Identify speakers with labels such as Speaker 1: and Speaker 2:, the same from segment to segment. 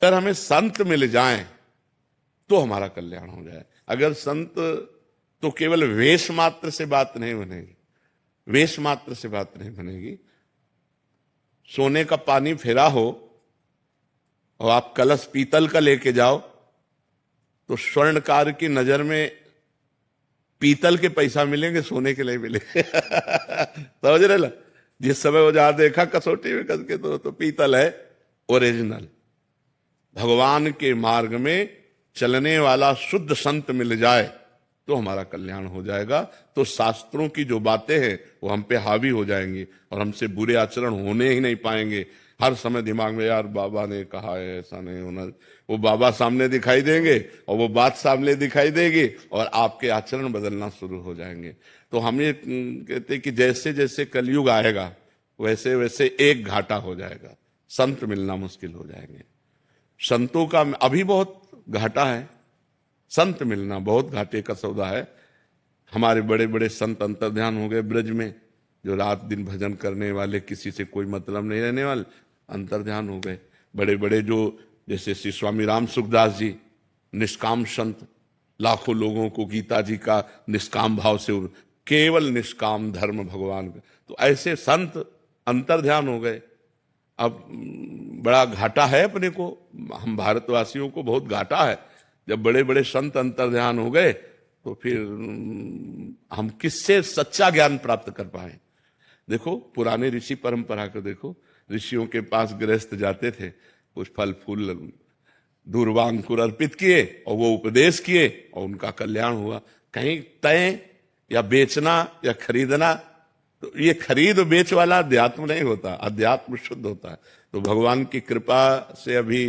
Speaker 1: अगर हमें संत मिल जाएं तो हमारा कल्याण हो जाए। अगर संत तो केवल वेश मात्र से बात नहीं बनेगी, वेश मात्र से बात नहीं बनेगी। सोने का पानी फिरा हो और आप कलश पीतल का लेके जाओ तो स्वर्णकार की नजर में पीतल के पैसा मिलेंगे, सोने के नहीं मिलेंगे। समझ रहे ना? जिस समय वो जहां देखा कसौटी में कस के तो पीतल है ओरिजिनल। भगवान के मार्ग में चलने वाला शुद्ध संत मिल जाए तो हमारा कल्याण हो जाएगा। तो शास्त्रों की जो बातें हैं वो हम पे हावी हो जाएंगी और हमसे बुरे आचरण होने ही नहीं पाएंगे। हर समय दिमाग में यार बाबा ने कहा है, ऐसा नहीं होना। वो बाबा सामने दिखाई देंगे और वो बात सामने दिखाई देगी और आपके आचरण बदलना शुरू हो जाएंगे। तो हम ये कहते कि जैसे जैसे कलयुग आएगा वैसे वैसे एक घाटा हो जाएगा, संत मिलना मुश्किल हो जाएंगे। संतों का अभी बहुत घाटा है, संत मिलना बहुत घाटे का सौदा है। हमारे बड़े बड़े संत अंतर्ध्यान हो गए ब्रज में, जो रात दिन भजन करने वाले, किसी से कोई मतलब नहीं रहने वाले, अंतर्ध्यान हो गए। बड़े बड़े जो जैसे श्री स्वामी राम सुखदास जी, निष्काम संत, लाखों लोगों को गीता जी का निष्काम भाव से, केवल निष्काम धर्म भगवान का, तो ऐसे संत अंतर्ध्यान हो गए। अब बड़ा घाटा है अपने को, हम भारतवासियों को बहुत घाटा है। जब बड़े बड़े संत अंतर्ध्यान हो गए तो फिर हम किससे सच्चा ज्ञान प्राप्त कर पाए? देखो पुराने ऋषि परंपरा को देखो, ऋषियों के पास गृहस्थ जाते थे, कुछ फल फूल दूर्वांकुर अर्पित किए और वो उपदेश किए और उनका कल्याण हुआ। कहीं तय या बेचना या खरीदना, तो ये खरीद बेच वाला अध्यात्म नहीं होता, अध्यात्म शुद्ध होता है। तो भगवान की कृपा से अभी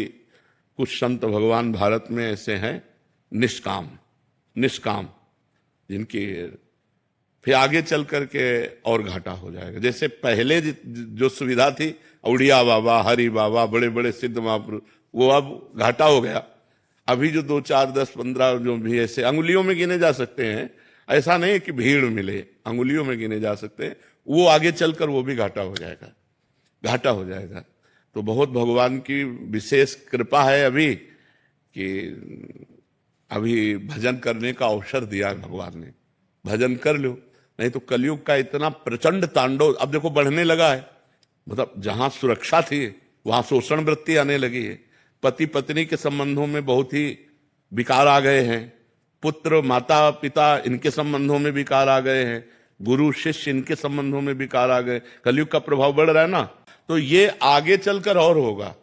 Speaker 1: कुछ संत भगवान भारत में ऐसे हैं निष्काम, निष्काम, जिनकी फिर आगे चल करके और घाटा हो जाएगा। जैसे पहले जो सुविधा थी, उड़िया बाबा, हरि बाबा, बड़े बड़े सिद्ध महापुरुष, वो अब घाटा हो गया। अभी जो 2 4 10 15 जो भी ऐसे अंगुलियों में गिने जा सकते हैं, ऐसा नहीं कि भीड़ मिले, अंगुलियों में गिने जा सकते हैं, वो आगे चलकर वो भी घाटा हो जाएगा, घाटा हो जाएगा। तो बहुत भगवान की विशेष कृपा है अभी कि अभी भजन करने का अवसर दिया है भगवान ने। भजन कर लो, नहीं तो कलयुग का इतना प्रचंड तांडव अब देखो बढ़ने लगा है। मतलब जहां सुरक्षा थी वहां शोषण वृत्ति आने लगी है। पति पत्नी के संबंधों में बहुत ही विकार आ गए हैं, पुत्र माता पिता इनके संबंधों में विकार आ गए हैं, गुरु शिष्य इनके संबंधों में विकार आ गए। कलयुग का प्रभाव बढ़ रहा है ना, तो ये आगे चलकर और होगा।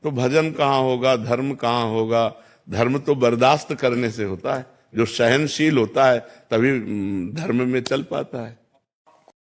Speaker 1: तो भजन कहाँ होगा, धर्म कहाँ होगा? धर्म तो बर्दाश्त करने से होता है, जो सहनशील होता है तभी धर्म में चल पाता है।